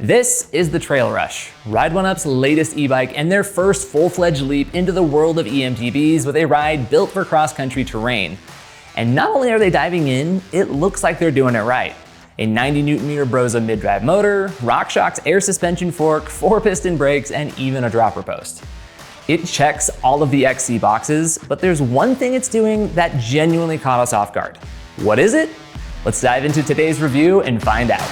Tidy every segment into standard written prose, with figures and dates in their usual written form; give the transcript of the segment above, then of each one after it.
This is the TrailRush, Ride1Up's latest e-bike and their first full-fledged leap into the world of eMTBs with a ride built for cross-country terrain. And not only are they diving in, it looks like they're doing it right. A 90 Nm Brose mid-drive motor, RockShox air suspension fork, 4-piston brakes, and even a dropper post. It checks all of the XC boxes, but there's one thing it's doing that genuinely caught us off guard. What is it? Let's dive into today's review and find out.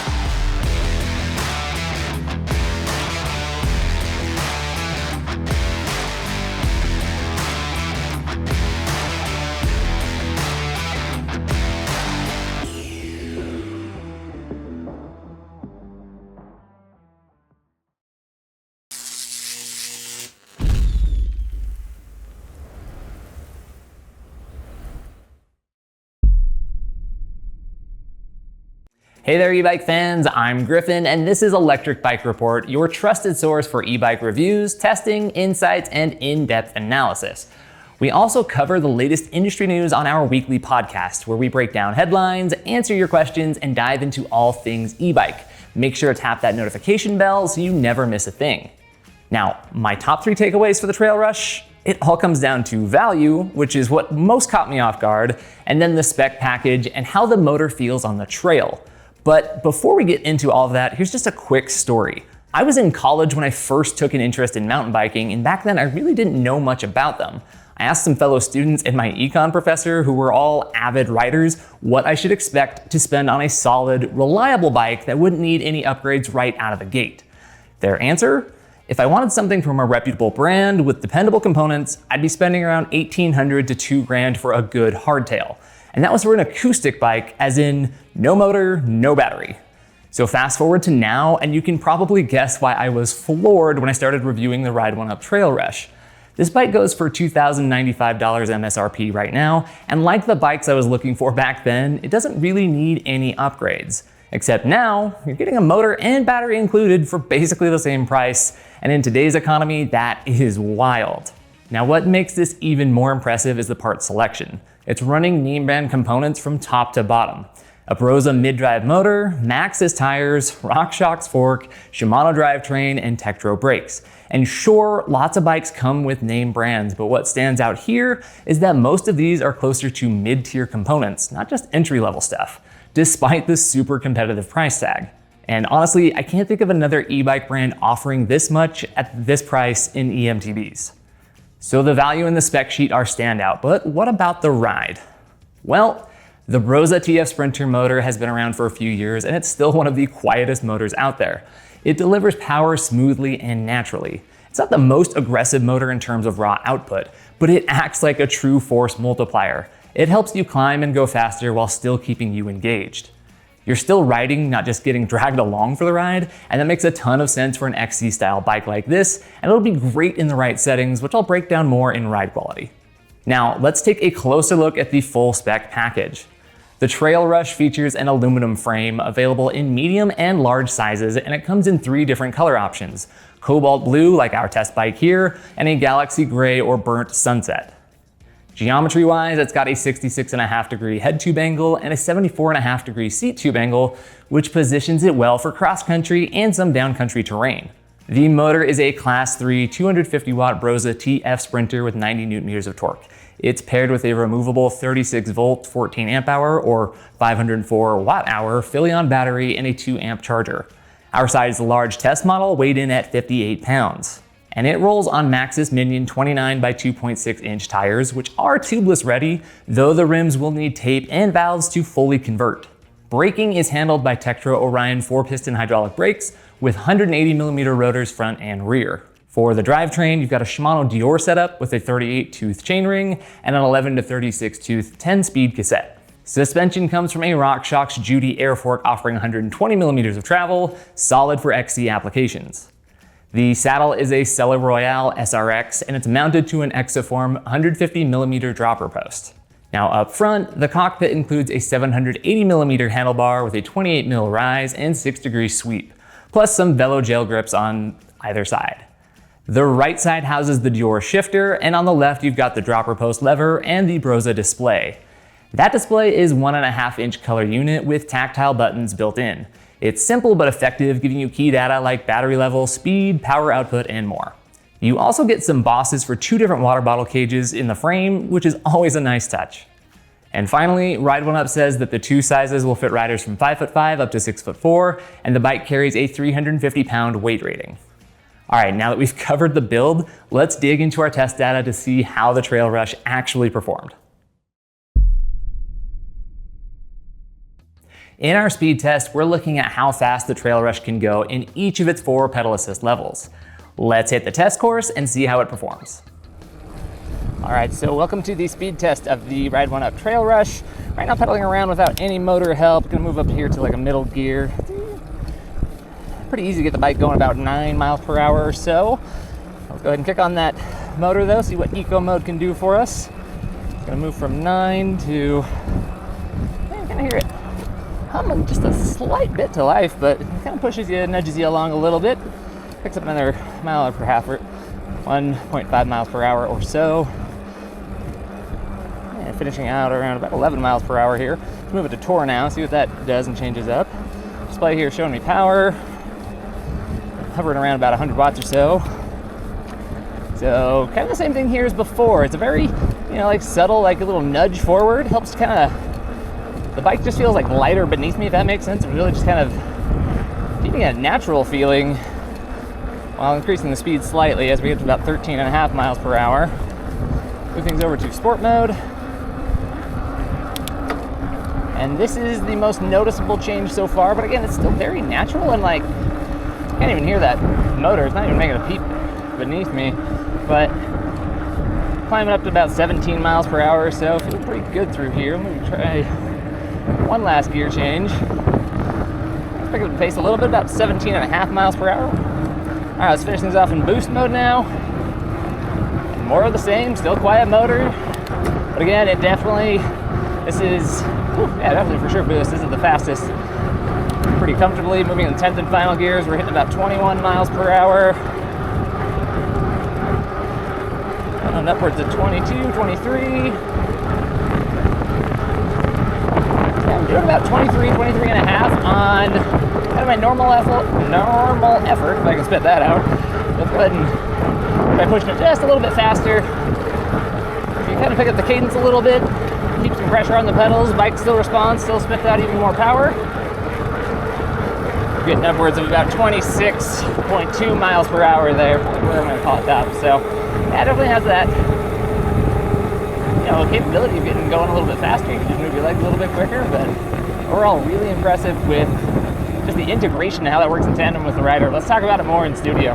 Hey there e-bike fans, I'm Griffin and this is Electric Bike Report, your trusted source for e-bike reviews, testing, insights, and in-depth analysis. We also cover the latest industry news on our weekly podcast where we break down headlines, answer your questions, and dive into all things e-bike. Make sure to tap that notification bell so you never miss a thing. Now, my top 3 takeaways for the TrailRush? It all comes down to value, which is what most caught me off guard, and then the spec package and how the motor feels on the trail. But before we get into all of that, here's just a quick story. I was in college when I first took an interest in mountain biking, and back then I really didn't know much about them. I asked some fellow students and my econ professor, who were all avid riders, what I should expect to spend on a solid, reliable bike that wouldn't need any upgrades right out of the gate. Their answer? If I wanted something from a reputable brand with dependable components, I'd be spending around $1,800 to $2,000 for a good hardtail. And that was for an acoustic bike, as in no motor, no battery. So fast forward to now, and you can probably guess why I was floored when I started reviewing the Ride1Up TrailRush. This bike goes for $2,095 MSRP right now, and like the bikes I was looking for back then, it doesn't really need any upgrades. Except now, you're getting a motor and battery included for basically the same price, and in today's economy, that is wild. Now what makes this even more impressive is the part selection. It's running name brand components from top to bottom. A Brose mid-drive motor, Maxxis tires, RockShox fork, Shimano drivetrain, and Tektro brakes. And sure, lots of bikes come with name brands, but what stands out here is that most of these are closer to mid-tier components, not just entry-level stuff, despite the super competitive price tag. And honestly, I can't think of another e-bike brand offering this much at this price in eMTBs. So the value and the spec sheet are standout, but what about the ride? Well, the Brose TF Sprinter motor has been around for a few years and it's still one of the quietest motors out there. It delivers power smoothly and naturally. It's not the most aggressive motor in terms of raw output, but it acts like a true force multiplier. It helps you climb and go faster while still keeping you engaged. You're still riding, not just getting dragged along for the ride, and that makes a ton of sense for an XC style bike like this, and it'll be great in the right settings, which I'll break down more in ride quality. Now, let's take a closer look at the full spec package. The TrailRush features an aluminum frame available in medium and large sizes, and it comes in 3 different color options: cobalt blue, like our test bike here, and a galaxy gray or burnt sunset. Geometry-wise, it's got a 66.5-degree head tube angle and a 74.5-degree seat tube angle, which positions it well for cross-country and some down-country terrain. The motor is a Class 3 250-watt Brose TF Sprinter with 90 Nm of torque. It's paired with a removable 36-volt 14-amp-hour or 504-watt-hour Philion battery and a 2-amp charger. Our size large test model weighed in at 58 pounds. And it rolls on Maxxis Minion 29 by 2.6 inch tires, which are tubeless ready, though the rims will need tape and valves to fully convert. Braking is handled by Tektro Orion 4-piston hydraulic brakes with 180 mm rotors front and rear. For the drivetrain, you've got a Shimano Deore setup with a 38-tooth chainring and an 11 to 36-tooth 10-speed cassette. Suspension comes from a RockShox Judy air fork offering 120 mm of travel, solid for XC applications. The saddle is a Sella Royale SRX and it's mounted to an Exaform 150 mm dropper post. Now up front, the cockpit includes a 780 mm handlebar with a 28 mm rise and 6-degree sweep, plus some Velo gel grips on either side. The right side houses the Deore shifter, and on the left you've got the dropper post lever and the Brose display. That display is 1.5-inch color unit with tactile buttons built in. It's simple but effective, giving you key data like battery level, speed, power output, and more. You also get some bosses for 2 different water bottle cages in the frame, which is always a nice touch. And finally, Ride1Up says that the 2 sizes will fit riders from 5'5" up to 6'4", and the bike carries a 350-pound weight rating. All right, now that we've covered the build, let's dig into our test data to see how the TrailRush actually performed. In our speed test, we're looking at how fast the TrailRush can go in each of its 4 pedal assist levels. Let's hit the test course and see how it performs. All right, so welcome to the speed test of the Ride1Up TrailRush. Right now pedaling around without any motor help. Gonna move up here to like a middle gear. Pretty easy to get the bike going about 9 miles per hour or so. Let's go ahead and kick on that motor though, see what eco mode can do for us. It's gonna move from 9 to, you can hear it humming just a slight bit to life, but it kind of pushes you, nudges you along a little bit. Picks up another mile per half, 1.5 miles per hour or so. And finishing out around about 11 miles per hour here. Let's move it to Deore now, see what that does and changes up. Display here showing me power. Hovering around about 100 watts or so. So kind of the same thing here as before. It's a very, like subtle, like a little nudge forward. Helps kind of, the bike just feels like lighter beneath me, if that makes sense. It's really just kind of keeping a natural feeling while increasing the speed slightly as we get to about 13.5 miles per hour. Move things over to sport mode. And this is the most noticeable change so far, but again, it's still very natural and like, I can't even hear that motor. It's not even making a peep beneath me, but climbing up to about 17 miles per hour or so. Feeling pretty good through here. I'm gonna try one last gear change. Let's pick up the pace a little bit, about 17.5 miles per hour. All right, let's finish things off in boost mode now. More of the same, still quiet motor. But again, it definitely, definitely for sure boost. This is the fastest pretty comfortably. Moving in the 10th and final gears, we're hitting about 21 miles per hour. And upwards of 22, 23. I'm doing about 23 and a half on kind of my normal effort, if I can spit that out. Let's go ahead and try pushing it just a little bit faster. You kind of pick up the cadence a little bit, keep some pressure on the pedals, bike still responds, still spits out even more power. We're getting upwards of about 26.2 miles per hour there, where I'm going to call it top. So yeah, it definitely has that capability of getting going a little bit faster. You can just move your legs a little bit quicker, but overall really impressive with just the integration and how that works in tandem with the rider. Let's talk about it more in studio.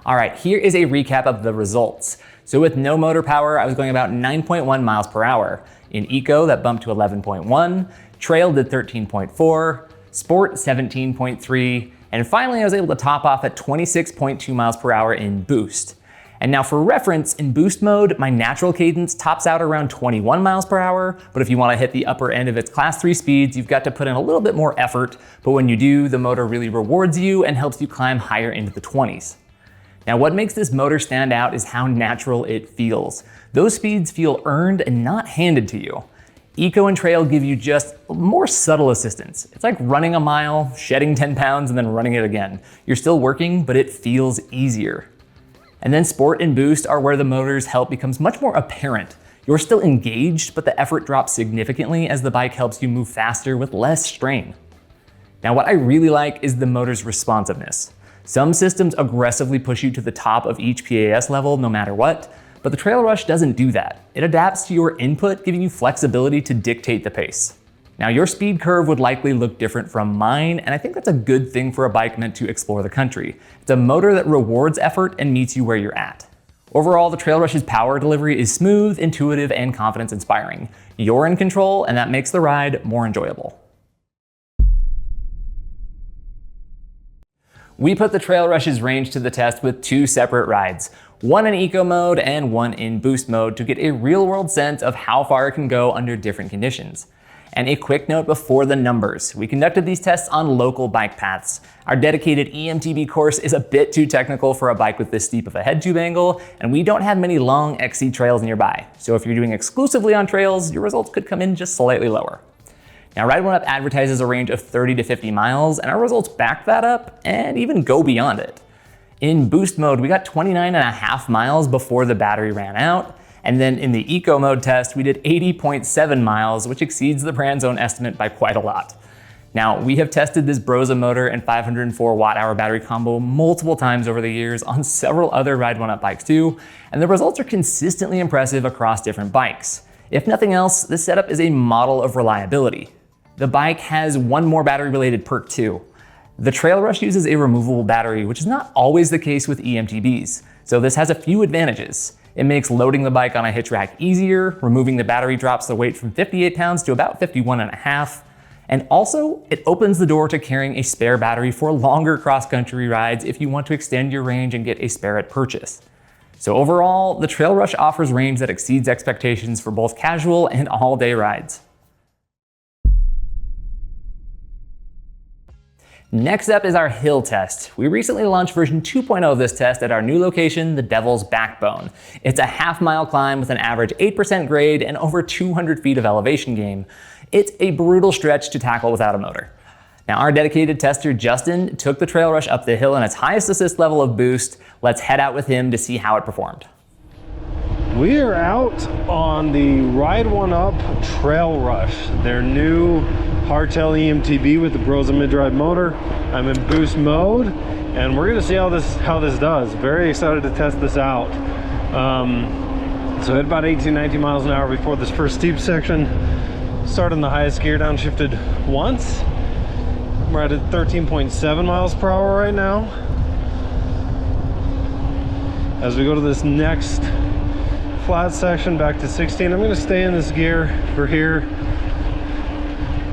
All right, here is a recap of the results. So with no motor power, I was going about 9.1 miles per hour. In Eco, that bumped to 11.1, Trail did 13.4, Sport 17.3, and finally I was able to top off at 26.2 miles per hour in Boost. And now for reference, in boost mode, my natural cadence tops out around 21 miles per hour, but if you want to hit the upper end of its class 3 speeds, you've got to put in a little bit more effort, but when you do, the motor really rewards you and helps you climb higher into the 20s. Now what makes this motor stand out is how natural it feels. Those speeds feel earned and not handed to you. Eco and Trail give you just more subtle assistance. It's like running a mile, shedding 10 pounds, and then running it again. You're still working, but it feels easier. And then Sport and Boost are where the motor's help becomes much more apparent. You're still engaged, but the effort drops significantly as the bike helps you move faster with less strain. Now what I really like is the motor's responsiveness. Some systems aggressively push you to the top of each PAS level no matter what, but the TrailRush doesn't do that. It adapts to your input, giving you flexibility to dictate the pace. Now your speed curve would likely look different from mine, and I think that's a good thing for a bike meant to explore the country. It's a motor that rewards effort and meets you where you're at. Overall, the TrailRush's power delivery is smooth, intuitive, and confidence-inspiring. You're in control, and that makes the ride more enjoyable. We put the TrailRush's range to the test with 2 separate rides, one in eco mode and one in boost mode to get a real-world sense of how far it can go under different conditions. And a quick note before the numbers. We conducted these tests on local bike paths. Our dedicated eMTB course is a bit too technical for a bike with this steep of a head tube angle, and we don't have many long XC trails nearby. So if you're doing exclusively on trails, your results could come in just slightly lower. Now, Ride1Up advertises a range of 30 to 50 miles, and our results back that up and even go beyond it. In boost mode, we got 29.5 miles before the battery ran out, and then in the eco mode test, we did 80.7 miles, which exceeds the brand's own estimate by quite a lot. Now, we have tested this Brose motor and 504 watt-hour battery combo multiple times over the years on several other Ride1Up bikes too, and the results are consistently impressive across different bikes. If nothing else, this setup is a model of reliability. The bike has one more battery-related perk too. The TrailRush uses a removable battery, which is not always the case with eMTBs, so this has a few advantages. It makes loading the bike on a hitch rack easier, removing the battery drops the weight from 58 pounds to about 51.5, and also it opens the door to carrying a spare battery for longer cross-country rides if you want to extend your range and get a spare at purchase. So overall, the TrailRush offers range that exceeds expectations for both casual and all-day rides. Next up is our hill test. We recently launched version 2.0 of this test at our new location, the Devil's Backbone. It's a half-mile climb with an average 8% grade and over 200 feet of elevation gain. It's a brutal stretch to tackle without a motor. Now, our dedicated tester, Justin, took the TrailRush up the hill in its highest assist level of boost. Let's head out with him to see how it performed. We are out on the Ride1Up TrailRush, their new hardtail eMTB with the Brose mid-drive motor. I'm in boost mode, and we're gonna see how this does. Very excited to test this out. So at about 18-19 miles an hour before this first steep section. Started in the highest gear, downshifted once. We're at 13.7 miles per hour right now. As we go to this next flat section back to 16, I'm going to stay in this gear for here,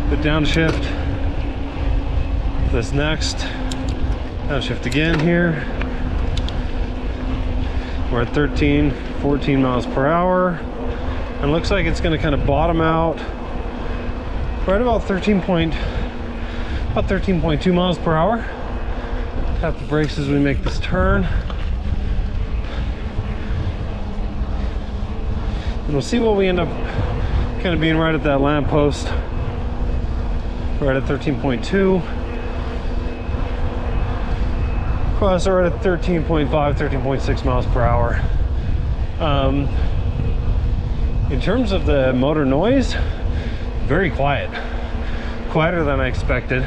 but downshift this next, downshift again here. We're at 14 miles per hour, and looks like it's going to kind of bottom out right about 13.2 miles per hour. Tap the brakes as we make this turn. And we'll see what we end up kind of being right at that lamppost, right at 13.2. Cross right at 13.5, 13.6 miles per hour. In terms of the motor noise, very quiet, quieter than I expected.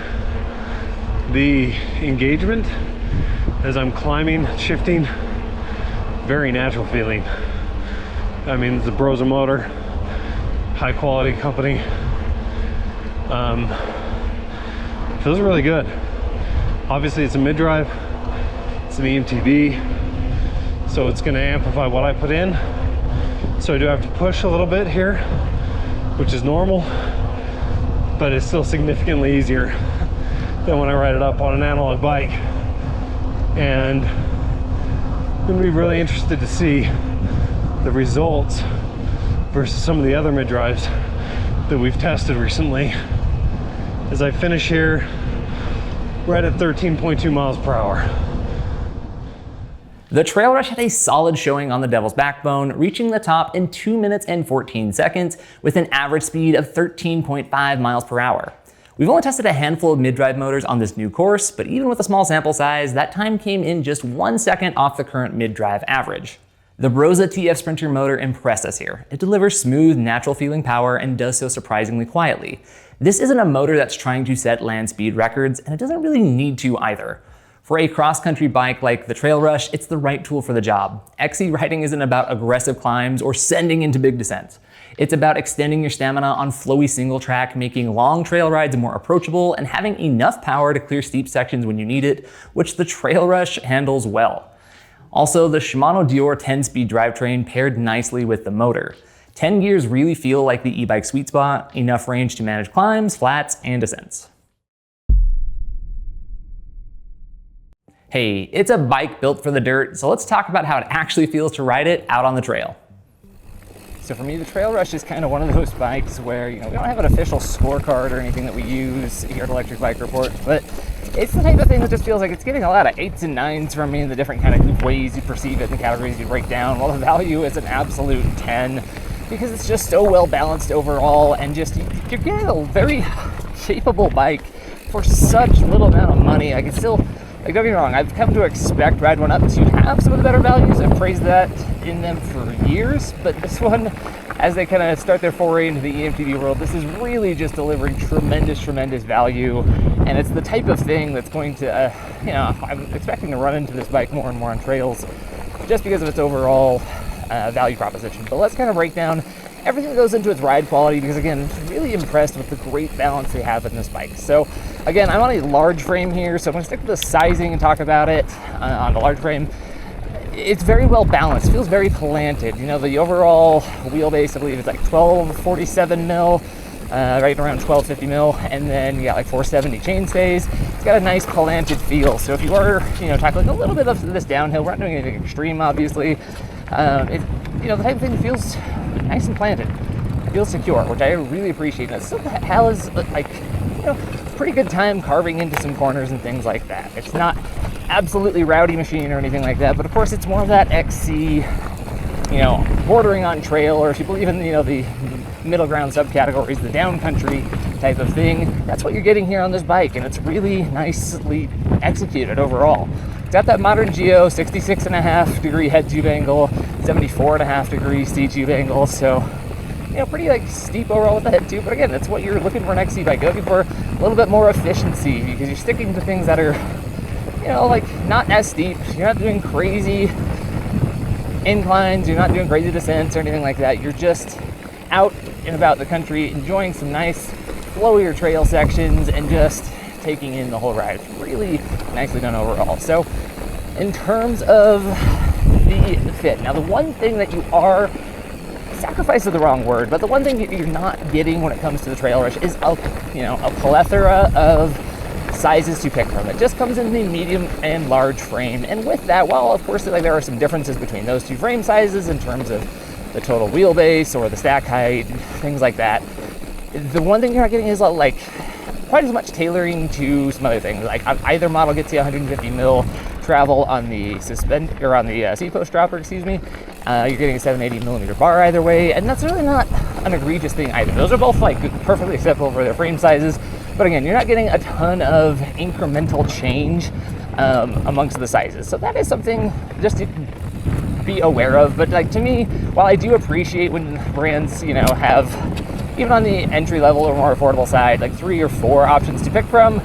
The engagement as I'm climbing, shifting, very natural feeling. I mean, it's a Brose motor, high quality company. Feels really good. Obviously it's a mid-drive, it's an eMTB, so it's gonna amplify what I put in. So I do have to push a little bit here, which is normal, but it's still significantly easier than when I ride it up on an analog bike. And I'm gonna be really interested to see the results versus some of the other mid-drives that we've tested recently as I finish here right at 13.2 miles per hour. The TrailRush had a solid showing on the Devil's Backbone, reaching the top in 2 minutes and 14 seconds with an average speed of 13.5 miles per hour. We've only tested a handful of mid-drive motors on this new course, but even with a small sample size, that time came in just 1 second off the current mid-drive average. The Brose TF Sprinter motor impressed us here. It delivers smooth, natural feeling power and does so surprisingly quietly. This isn't a motor that's trying to set land speed records, and it doesn't really need to either. For a cross-country bike like the TrailRush, it's the right tool for the job. XC riding isn't about aggressive climbs or sending into big descents. It's about extending your stamina on flowy single track, making long trail rides more approachable, and having enough power to clear steep sections when you need it, which the TrailRush handles well. Also, the Shimano Deore 10-speed drivetrain paired nicely with the motor. 10 gears really feel like the e-bike sweet spot, enough range to manage climbs, flats, and descents. Hey, it's a bike built for the dirt, so let's talk about how it actually feels to ride it out on the trail. So for me, the TrailRush is kind of one of those bikes where, we don't have an official scorecard or anything that we use here at Electric Bike Report, but it's the type of thing that just feels like it's getting a lot of 8s and 9s from me in the different kind of ways you perceive it and categories you break down, while the value is an absolute 10. because it's just so well balanced overall, and just you're getting a very capable bike for such little amount of money. I can still, like, don't get me wrong, I've come to expect Ride1Up to have some of the better values. I've praised that in them for years, but this one, as they kind of start their foray into the eMTB world, this is really just delivering tremendous value, and it's the type of thing that's going to, I'm expecting to run into this bike more and more on trails, just because of its overall value proposition. But let's kind of break down everything that goes into its ride quality, because again, really impressed with the great balance they have in this bike. So again, I'm on a large frame here, so I'm gonna stick to the sizing and talk about it on the large frame. It's very well balanced, feels very planted. You know, the overall wheelbase, I believe, is like 1247 mil, right around 1250 mil, and then you got like 470 chainstays. It's got a nice planted feel. So if you are, tackling a little bit of this downhill, we're not doing anything extreme, obviously. The type of thing feels nice and planted. It feels secure, which I really appreciate. And it still has pretty good time carving into some corners and things like that. It's not absolutely rowdy machine or anything like that, but of course it's more of that XC, bordering on trail, or if you believe in, the middle ground subcategories, the downcountry type of thing. That's what you're getting here on this bike, and it's really nicely executed overall. It's got that modern Geo 66.5 degree head tube angle, 74.5 degree seat tube angle, so pretty like steep overall with the head tube. But again, that's what you're looking for an XC bike. You're looking for a little bit more efficiency, because you're sticking to things that are not as steep. You're not doing crazy inclines, you're not doing crazy descents or anything like that. You're just out and about the country enjoying some nice flowier trail sections and just taking in the whole ride. It's really nicely done overall. So in terms of the fit, now the one thing that you are, sacrifice is the wrong word, but the one thing you're not getting when it comes to the TrailRush is a plethora of sizes to pick from. It just comes in the medium and large frame, and with that, while of course there are some differences between those two frame sizes in terms of the total wheelbase or the stack height, things like that, the one thing you're not getting is quite as much tailoring to some other things. Like either model gets you 150 mil travel on the seat post dropper, You're getting a 780 millimeter bar either way, and that's really not an egregious thing either. Those are both perfectly acceptable for their frame sizes, but again, you're not getting a ton of incremental change amongst the sizes. So that is something just to be aware of. But to me, while I do appreciate when brands, have, even on the entry level or more affordable side, 3 or 4 options to pick from,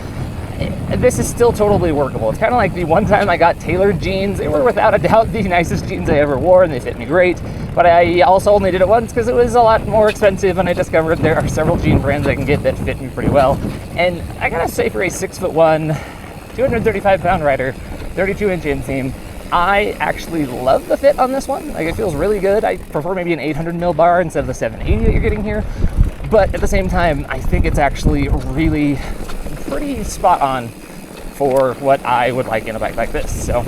this is still totally workable. It's kind of like the one time I got tailored jeans. They were without a doubt the nicest jeans I ever wore, and they fit me great. But I also only did it once because it was a lot more expensive, and I discovered there are several jean brands I can get that fit me pretty well. And I gotta say, for a 6'1", 235-pound rider, 32-inch inseam, I actually love the fit on this one. It feels really good. I prefer maybe an 800 mil bar instead of the 780 that you're getting here. But at the same time, I think it's actually really pretty spot on for what I would like in a bike like this. So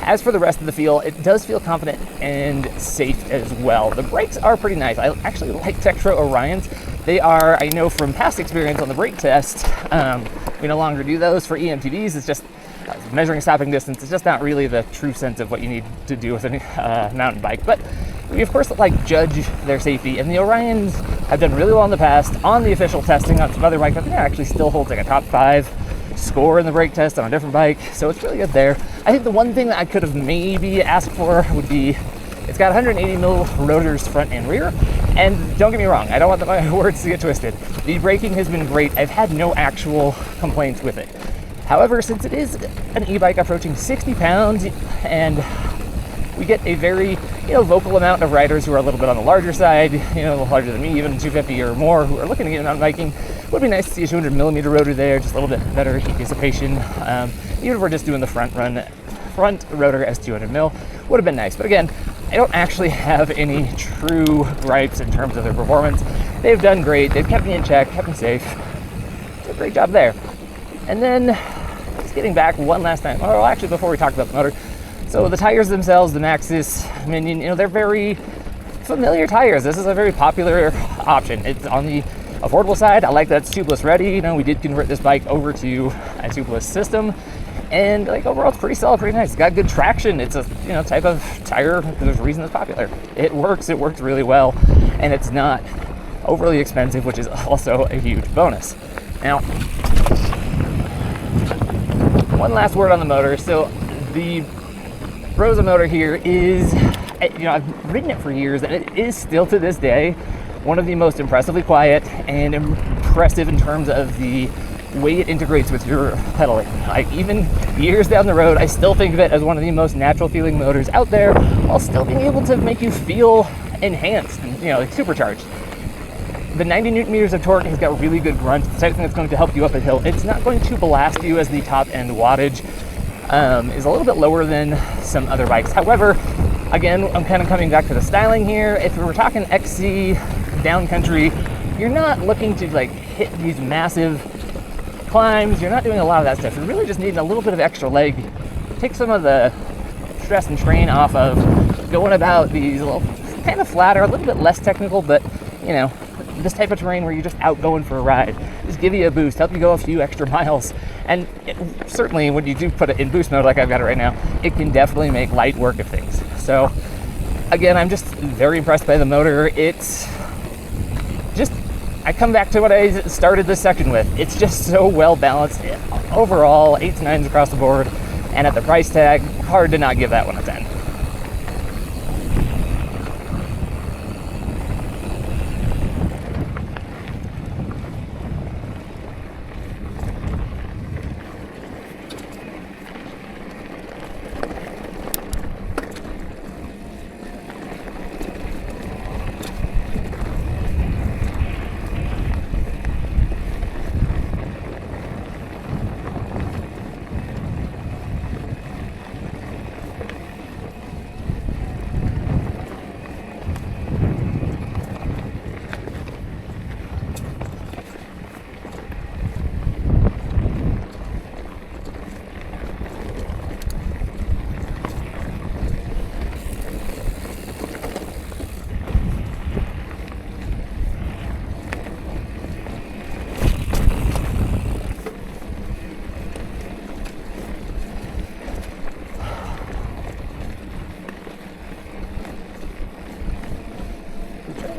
as for the rest of the feel, it does feel confident and safe as well. The brakes are pretty nice. I actually like Tektro Orions. They are, I know from past experience on the brake test, we no longer do those for eMTBs. It's just measuring stopping distance. It's just not really the true sense of what you need to do with a mountain bike. But we of course judge their safety, and the Orions have done really well in the past on the official testing on some other bikes. I think it actually still holds a top 5 score in the brake test on a different bike, so it's really good there. I think the one thing that I could have maybe asked for would be, it's got 180 mil rotors front and rear, and don't get me wrong, I don't want my words to get twisted. The braking has been great. I've had no actual complaints with it. However, since it is an e-bike approaching 60 pounds, and we get a very, vocal amount of riders who are a little bit on the larger side, a little larger than me, even 250 or more, who are looking to get mountain biking, would be nice to see a 200 millimeter rotor there, just a little bit better heat dissipation. Even if we're just doing the front rotor as 200 mil, would have been nice. But again, I don't actually have any true gripes in terms of their performance. They've done great. They've kept me in check, kept me safe. Did a great job there. And then, just getting back one last time, well, actually before we talk about the motor, so the tires themselves, the Maxxis Minion, they're very familiar tires. This is a very popular option. It's on the affordable side. I like that it's tubeless ready. We did convert this bike over to a tubeless system, And like overall, it's pretty solid, pretty nice. It's got good traction. It's a type of tire. There's a reason it's popular. It works really well, and it's not overly expensive, which is also a huge bonus. Now, one last word on the motor. So the Brose motor here is, I've ridden it for years, and it is still to this day one of the most impressively quiet and impressive in terms of the way it integrates with your pedaling. Like, even years down the road, I still think of it as one of the most natural feeling motors out there, while still being able to make you feel enhanced and, like supercharged. The 90 Newton meters of torque has got really good grunt. It's the type of thing that's going to help you up a hill. It's not going to blast you, as the top end wattage is a little bit lower than some other bikes. However, again, I'm kind of coming back to the styling here. If we were talking XC downcountry, you're not looking to like hit these massive climbs. You're not doing a lot of that stuff. You're really just needing a little bit of extra leg. Take some of the stress and strain off of going about these little kind of flatter, a little bit less technical, but this type of terrain where you're just out going for a ride. Just give you a boost, help you go a few extra miles. And certainly when you do put it in boost mode like I've got it right now, it can definitely make light work of things. So again, I'm just very impressed by the motor. It's just, I come back to what I started this section with. It's just so well balanced. Overall, 8s to 9s across the board. And at the price tag, hard to not give that one a 10.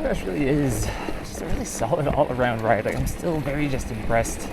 TrailRush really is just a really solid all-around ride. Like, I'm still very just impressed.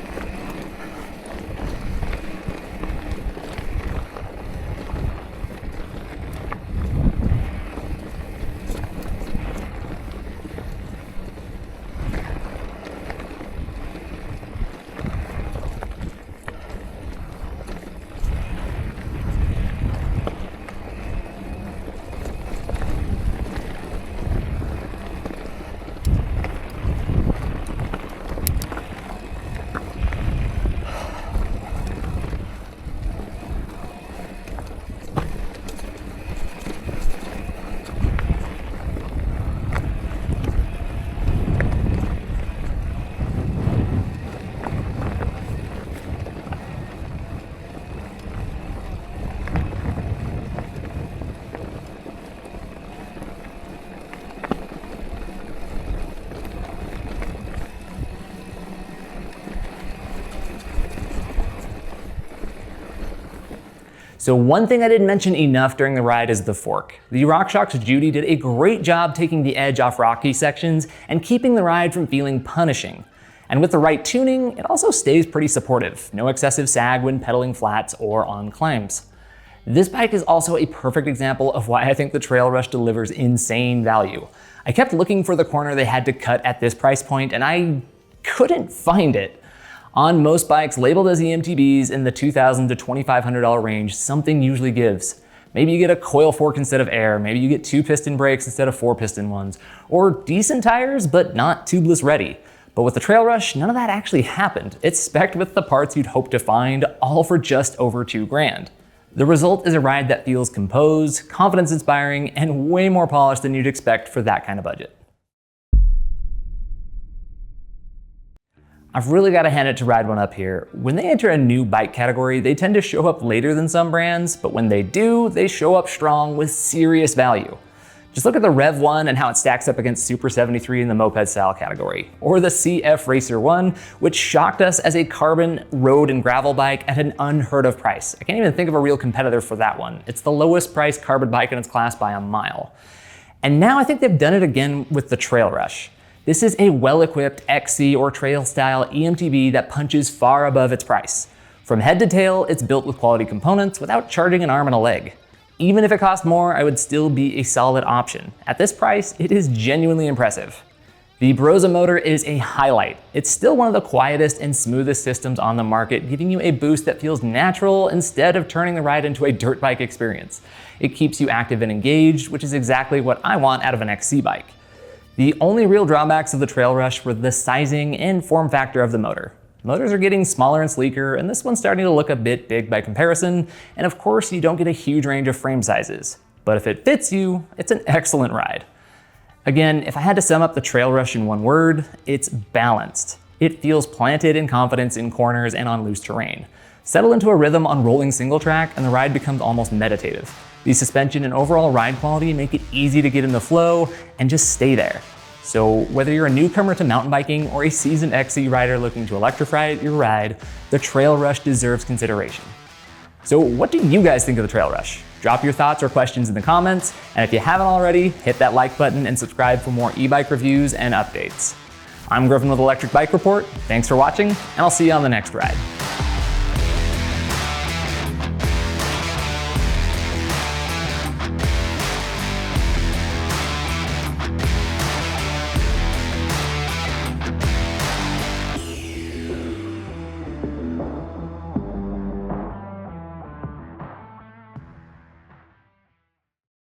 So one thing I didn't mention enough during the ride is the fork. The RockShox Judy did a great job taking the edge off rocky sections and keeping the ride from feeling punishing. And with the right tuning, it also stays pretty supportive. No excessive sag when pedaling flats or on climbs. This bike is also a perfect example of why I think the TrailRush delivers insane value. I kept looking for the corner they had to cut at this price point, and I couldn't find it. On most bikes labeled as eMTBs in the $2,000 to $2,500 range, something usually gives. Maybe you get a coil fork instead of air, maybe you get 2-piston brakes instead of 4-piston ones, or decent tires but not tubeless ready. But with the TrailRush, none of that actually happened. It's spec'd with the parts you'd hope to find, all for just over $2,000. The result is a ride that feels composed, confidence-inspiring, and way more polished than you'd expect for that kind of budget. I've really got to hand it to Ride1Up here. When they enter a new bike category, they tend to show up later than some brands, but when they do, they show up strong with serious value. Just look at the Rev 1 and how it stacks up against Super 73 in the moped style category, or the CF Racer 1, which shocked us as a carbon road and gravel bike at an unheard of price. I can't even think of a real competitor for that one. It's the lowest priced carbon bike in its class by a mile. And now I think they've done it again with the TrailRush. This is a well-equipped XC or trail style eMTB that punches far above its price. From head to tail, it's built with quality components without charging an arm and a leg. Even if it cost more, I would still be a solid option. At this price, it is genuinely impressive. The Brose motor is a highlight. It's still one of the quietest and smoothest systems on the market, giving you a boost that feels natural instead of turning the ride into a dirt bike experience. It keeps you active and engaged, which is exactly what I want out of an XC bike. The only real drawbacks of the TrailRush were the sizing and form factor of the motor. Motors are getting smaller and sleeker, and this one's starting to look a bit big by comparison, and of course you don't get a huge range of frame sizes. But if it fits you, it's an excellent ride. Again, if I had to sum up the TrailRush in one word, it's balanced. It feels planted in confidence in corners and on loose terrain. Settle into a rhythm on rolling single track and the ride becomes almost meditative. The suspension and overall ride quality make it easy to get in the flow and just stay there. So whether you're a newcomer to mountain biking or a seasoned XC rider looking to electrify your ride, the TrailRush deserves consideration. So what do you guys think of the TrailRush? Drop your thoughts or questions in the comments, and if you haven't already, hit that like button and subscribe for more e-bike reviews and updates. I'm Griffin with Electric Bike Report, thanks for watching, and I'll see you on the next ride.